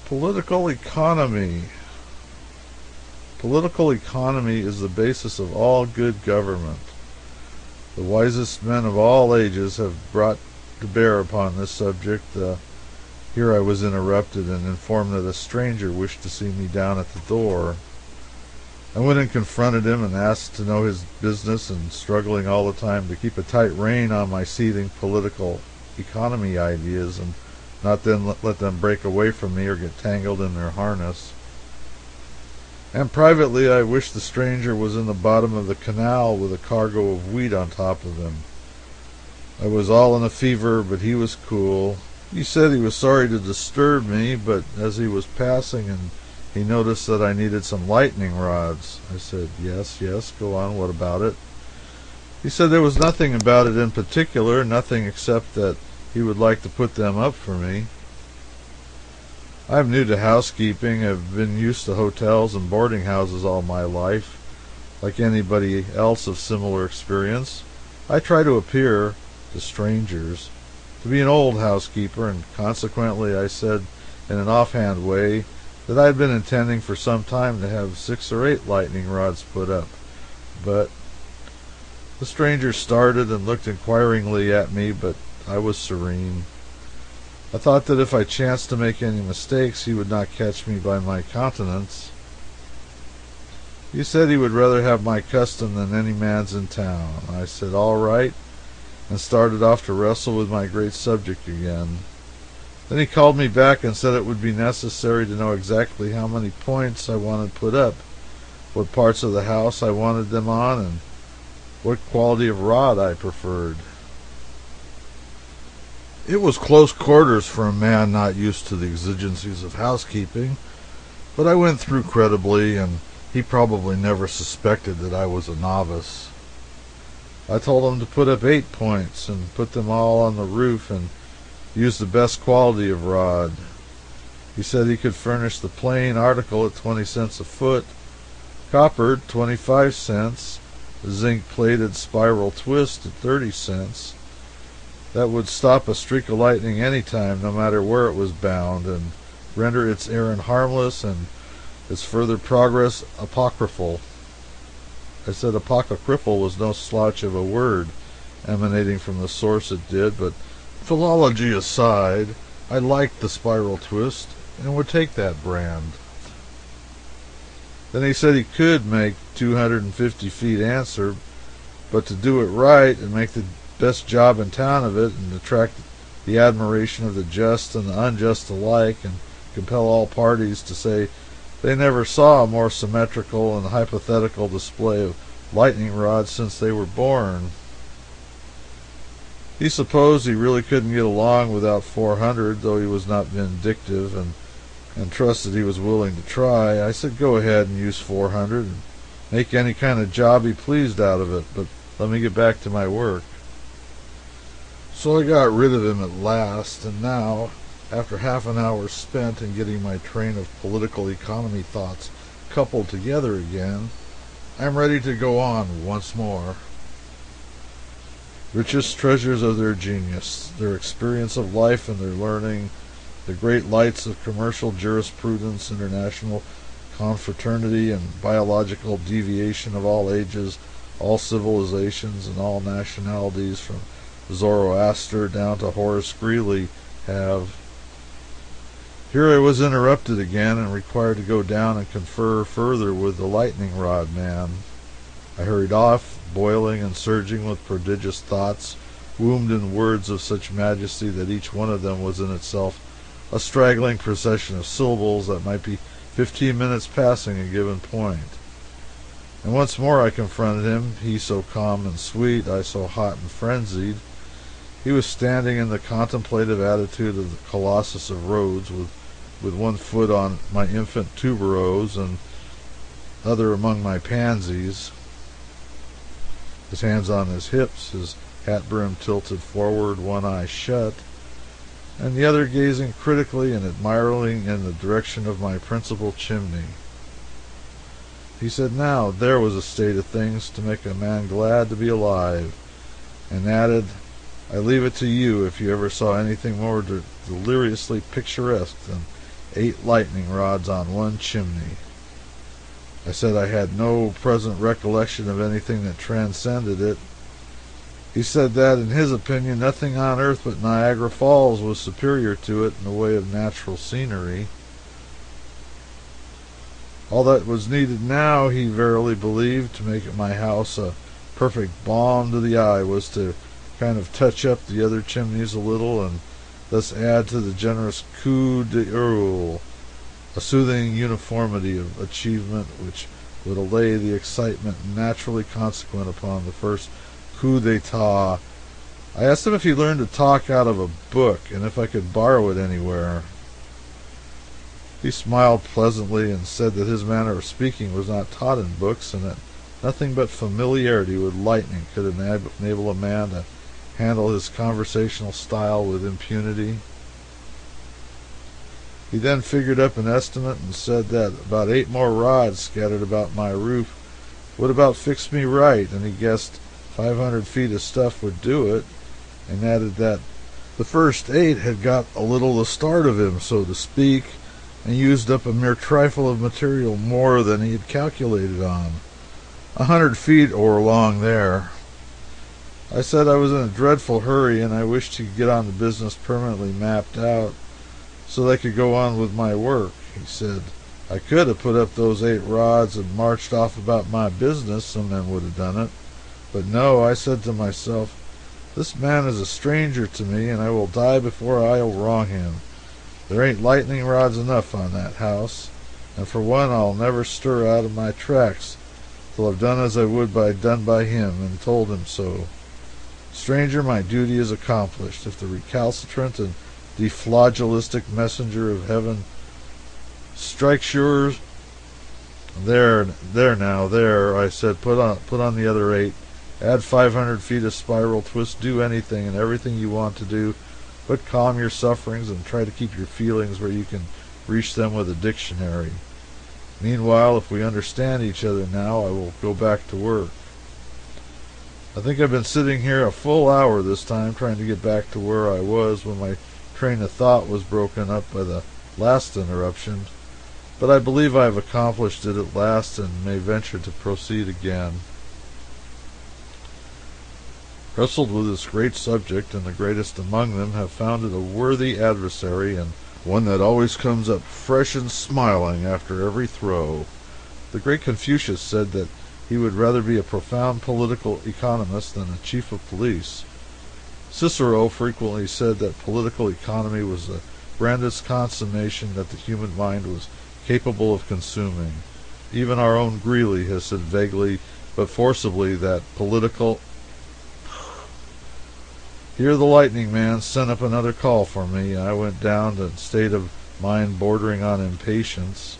Political economy. Political economy is the basis of all good government. The wisest men of all ages have brought to bear upon this subject. Here I was interrupted and informed that a stranger wished to see me down at the door. I went and confronted him and asked to know his business, and struggling all the time to keep a tight rein on my seething political economy ideas and not then let them break away from me or get tangled in their harness. And privately I wished the stranger was in the bottom of the canal with a cargo of wheat on top of him. I was all in a fever, but he was cool. He said he was sorry to disturb me, but as he was passing and he noticed that I needed some lightning rods. I said, yes, go on, what about it? He said there was nothing about it in particular, nothing except that he would like to put them up for me. I'm new to housekeeping. I've been used to hotels and boarding houses all my life. Like anybody else of similar experience, I try to appear, to strangers, to be an old housekeeper, and consequently I said in an offhand way that I had been intending for some time to have 6 or 8 lightning rods put up. But the stranger started and looked inquiringly at me, but I was serene. I thought that if I chanced to make any mistakes, he would not catch me by my countenance. He said he would rather have my custom than any man's in town. I said, all right, and started off to wrestle with my great subject again. Then he called me back and said it would be necessary to know exactly how many points I wanted put up, what parts of the house I wanted them on, and what quality of rod I preferred. It was close quarters for a man not used to the exigencies of housekeeping, but I went through creditably, and he probably never suspected that I was a novice. I told him to put up 8 points and put them all on the roof and use the best quality of rod. He said he could furnish the plain article at 20 cents a foot, coppered 25 cents, zinc-plated spiral twist at 30 cents. That would stop a streak of lightning any time, no matter where it was bound, and render its errand harmless and its further progress apocryphal. I said apocryphal was no slouch of a word, emanating from the source it did, but philology aside, I liked the spiral twist and would take that brand. Then he said he could make 250 feet answer, but to do it right and make the best job in town of it and attract the admiration of the just and the unjust alike and compel all parties to say they never saw a more symmetrical and hypothetical display of lightning rods since they were born. He supposed he really couldn't get along without 400, though he was not vindictive, and trusted he was willing to try. I said go ahead and use 400 and make any kind of job he pleased out of it, but let me get back to my work. So I got rid of him at last, and now, after half an hour spent in getting my train of political economy thoughts coupled together again, I'm ready to go on once more. Richest treasures of their genius, their experience of life and their learning, the great lights of commercial jurisprudence, international confraternity, and biological deviation of all ages, all civilizations, and all nationalities, from Zoroaster down to Horace Greeley, have. Here I was interrupted again and required to go down and confer further with the lightning rod man. I hurried off, boiling and surging with prodigious thoughts, wombed in words of such majesty that each one of them was in itself a straggling procession of syllables that might be 15 minutes passing a given point. And once more I confronted him, he so calm and sweet, I so hot and frenzied. He was standing in the contemplative attitude of the Colossus of Rhodes, with one foot on my infant tuberose and other among my pansies, his hands on his hips, his hat brim tilted forward, one eye shut, and the other gazing critically and admiringly in the direction of my principal chimney. He said, now, there was a state of things to make a man glad to be alive, and added, I leave it to you if you ever saw anything more deliriously picturesque than 8 lightning rods on one chimney. I said I had no present recollection of anything that transcended it. He said that, in his opinion, nothing on earth but Niagara Falls was superior to it in the way of natural scenery. All that was needed now, he verily believed, to make my house a perfect balm to the eye was to kind of touch up the other chimneys a little and thus add to the generous coup d'oeil a soothing uniformity of achievement which would allay the excitement naturally consequent upon the first coup d'etat. I asked him if he learned to talk out of a book and if I could borrow it anywhere. He smiled pleasantly and said that his manner of speaking was not taught in books, and that nothing but familiarity with lightning could enable a man to handle his conversational style with impunity. He then figured up an estimate and said that about 8 more rods scattered about my roof would about fix me right, and he guessed 500 feet of stuff would do it, and added that the first 8 had got a little the start of him, so to speak, and used up a mere trifle of material more than he had calculated on. 100 feet or along there. I said I was in a dreadful hurry, and I wished to get on the business permanently mapped out, so that I could go on with my work. He said I could have put up those 8 rods and marched off about my business. Some men would have done it. But no, I said to myself, this man is a stranger to me, and I will die before I'll wrong him. There ain't lightning rods enough on that house, and for one I'll never stir out of my tracks till I've done as I would done by him, and told him so. Stranger, my duty is accomplished. If the recalcitrant and deflagellistic messenger of heaven strikes yours, there, I said, put on the other 8, add 500 feet of spiral twist, do anything and everything you want to do, but calm your sufferings and try to keep your feelings where you can reach them with a dictionary. Meanwhile, if we understand each other now, I will go back to work. I think I've been sitting here a full hour this time trying to get back to where I was when my train of thought was broken up by the last interruption, but I believe I have accomplished it at last and may venture to proceed again. Wrestled with this great subject, and the greatest among them have found it a worthy adversary, and one that always comes up fresh and smiling after every throw. The great Confucius said that he would rather be a profound political economist than a chief of police. Cicero frequently said that political economy was the grandest consummation that the human mind was capable of consuming. Even our own Greeley has said vaguely but forcibly that political... Here the lightning man sent up another call for me. I went down to a state of mind bordering on impatience.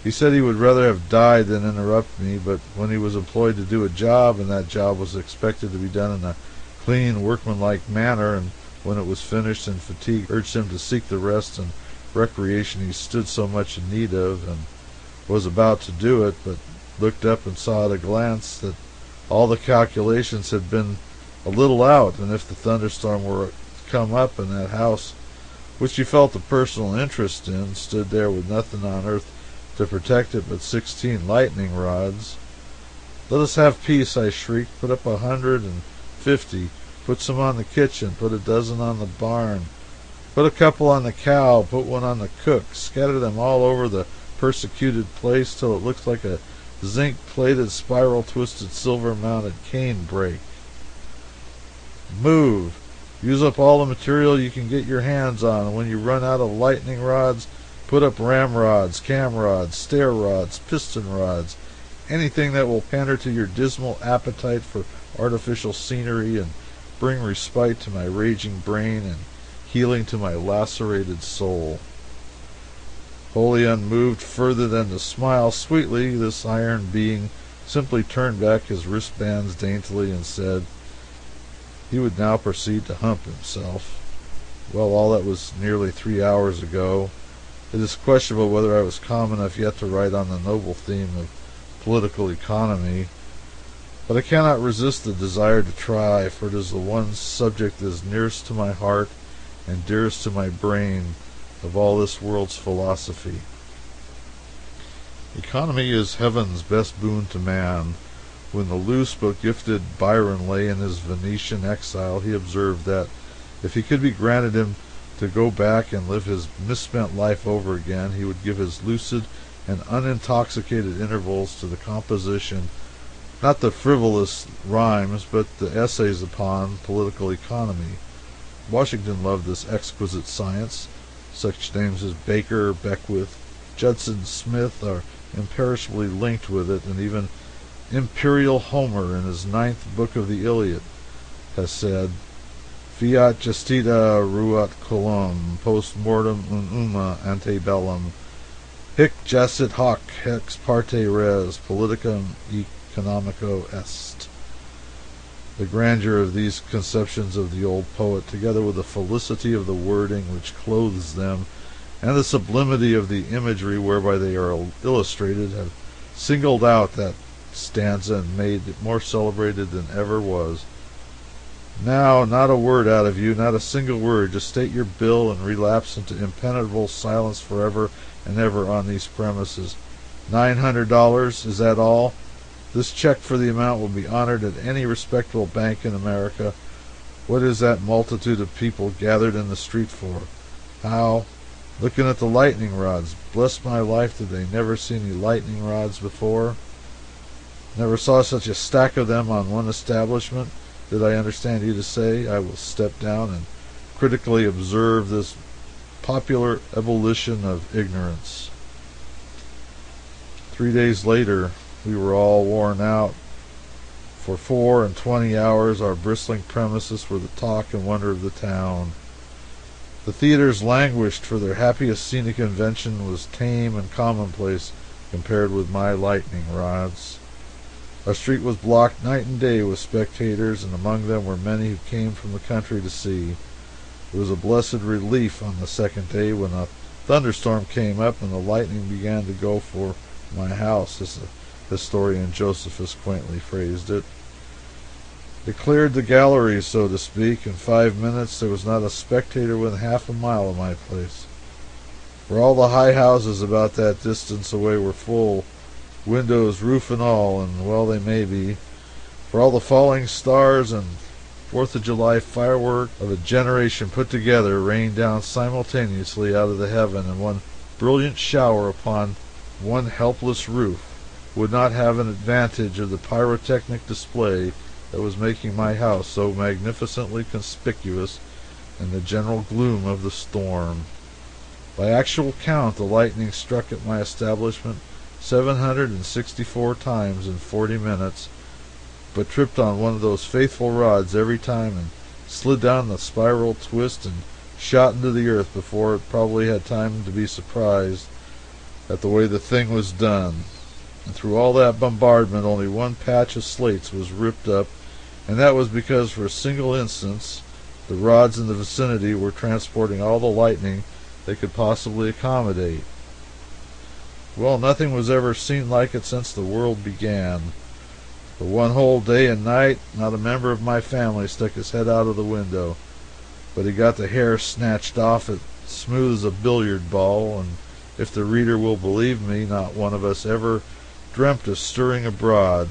He said he would rather have died than interrupt me, but when he was employed to do a job, and that job was expected to be done in a clean, workmanlike manner, and when it was finished and fatigue urged him to seek the rest and recreation he stood so much in need of, and was about to do it, but looked up and saw at a glance that all the calculations had been a little out, and if the thunderstorm were to come up, and that house, which he felt a personal interest in, stood there with nothing on earth to protect it but 16 lightning rods. Let us have peace, I shrieked. Put up 150. Put some on the kitchen. Put a dozen on the barn. Put a couple on the cow. Put one on the cook. Scatter them all over the persecuted place till it looks like a zinc-plated, spiral-twisted, silver-mounted cane brake. Move. Use up all the material you can get your hands on, and when you run out of lightning rods, put up ram rods, cam rods, stair rods, piston rods, anything that will pander to your dismal appetite for artificial scenery and bring respite to my raging brain and healing to my lacerated soul. Wholly unmoved further than to smile sweetly, this iron being simply turned back his wristbands daintily and said he would now proceed to hump himself. Well, all that was nearly 3 hours ago. It is questionable whether I was calm enough yet to write on the noble theme of political economy, but I cannot resist the desire to try, for it is the one subject that is nearest to my heart and dearest to my brain, of all this world's philosophy. Economy is heaven's best boon to man. When the loose but gifted Byron lay in his Venetian exile, he observed that if he could be granted him to go back and live his misspent life over again, he would give his lucid and unintoxicated intervals to the composition, not the frivolous rhymes, but the essays upon political economy. Washington loved this exquisite science. Such names as Baker, Beckwith, Judson Smith are imperishably linked with it, and even Imperial Homer, in his 9th book of the Iliad, has said, Fiat justita ruat colum, post mortem unuma ante bellum, hic jacet hoc, hex parte res, politicum economico est. The grandeur of these conceptions of the old poet, together with the felicity of the wording which clothes them, and the sublimity of the imagery whereby they are illustrated, have singled out that stanza and made it more celebrated than ever was. Now, not a word out of you, not a single word. Just state your bill and relapse into impenetrable silence forever and ever on these premises. $900, is that all? This check for the amount will be honored at any respectable bank in America. What is that multitude of people gathered in the street for? How? Looking at the lightning rods. Bless my life, did they never see any lightning rods before? Never saw such a stack of them on one establishment, did I understand you to say? I will step down and critically observe this popular ebullition of ignorance. 3 days later, we were all worn out. For 24 hours our bristling premises were the talk and wonder of the town. The theaters languished, for their happiest scenic invention was tame and commonplace compared with my lightning rods. Our street was blocked night and day with spectators, and among them were many who came from the country to see. It was a blessed relief on the second day when a thunderstorm came up and the lightning began to go for my house, as the historian Josephus quaintly phrased it. It cleared the galleries, so to speak. In 5 minutes there was not a spectator within half a mile of my place, for all the high houses about that distance away were full, windows, roof, and all, and well they may be, for all the falling stars and 4th of July fireworks of a generation put together rained down simultaneously out of the heaven, and one brilliant shower upon one helpless roof would not have an advantage of the pyrotechnic display that was making my house so magnificently conspicuous in the general gloom of the storm. By actual count, the lightning struck at my establishment 764 times in 40 minutes, but tripped on one of those faithful rods every time and slid down the spiral twist and shot into the earth before it probably had time to be surprised at the way the thing was done. And through all that bombardment only one patch of slates was ripped up, and that was because for a single instant the rods in the vicinity were transporting all the lightning they could possibly accommodate. Well, nothing was ever seen like it since the world began. For one whole day and night not a member of my family stuck his head out of the window, but he got the hair snatched off it smooth as a billiard ball, and if the reader will believe me, not one of us ever dreamt of stirring abroad.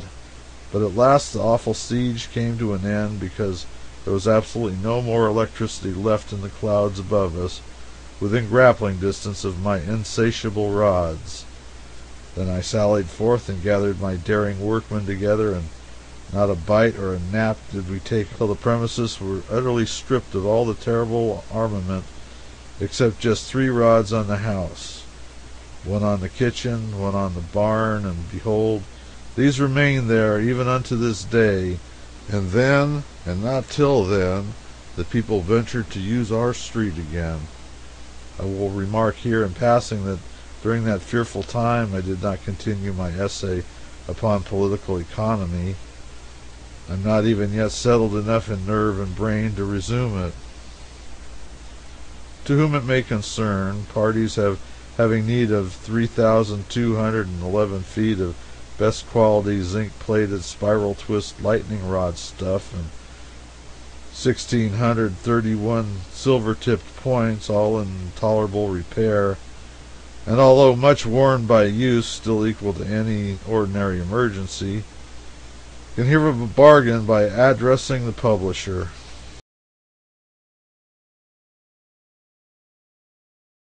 But at last the awful siege came to an end, because there was absolutely no more electricity left in the clouds above us, within grappling distance of my insatiable rods. Then I sallied forth and gathered my daring workmen together, and not a bite or a nap did we take till the premises were utterly stripped of all the terrible armament, except just 3 rods on the house, one on the kitchen, one on the barn, and behold, these remain there even unto this day. And then, and not till then, the people ventured to use our street again. I will remark here in passing that during that fearful time I did not continue my essay upon political economy. I am not even yet settled enough in nerve and brain to resume it. To whom it may concern, parties having need of 3,211 feet of best quality zinc-plated spiral twist lightning rod stuff, and 1,631 silver-tipped points, all in tolerable repair, and although much worn by use, still equal to any ordinary emergency. You can hear of a bargain by addressing the publisher.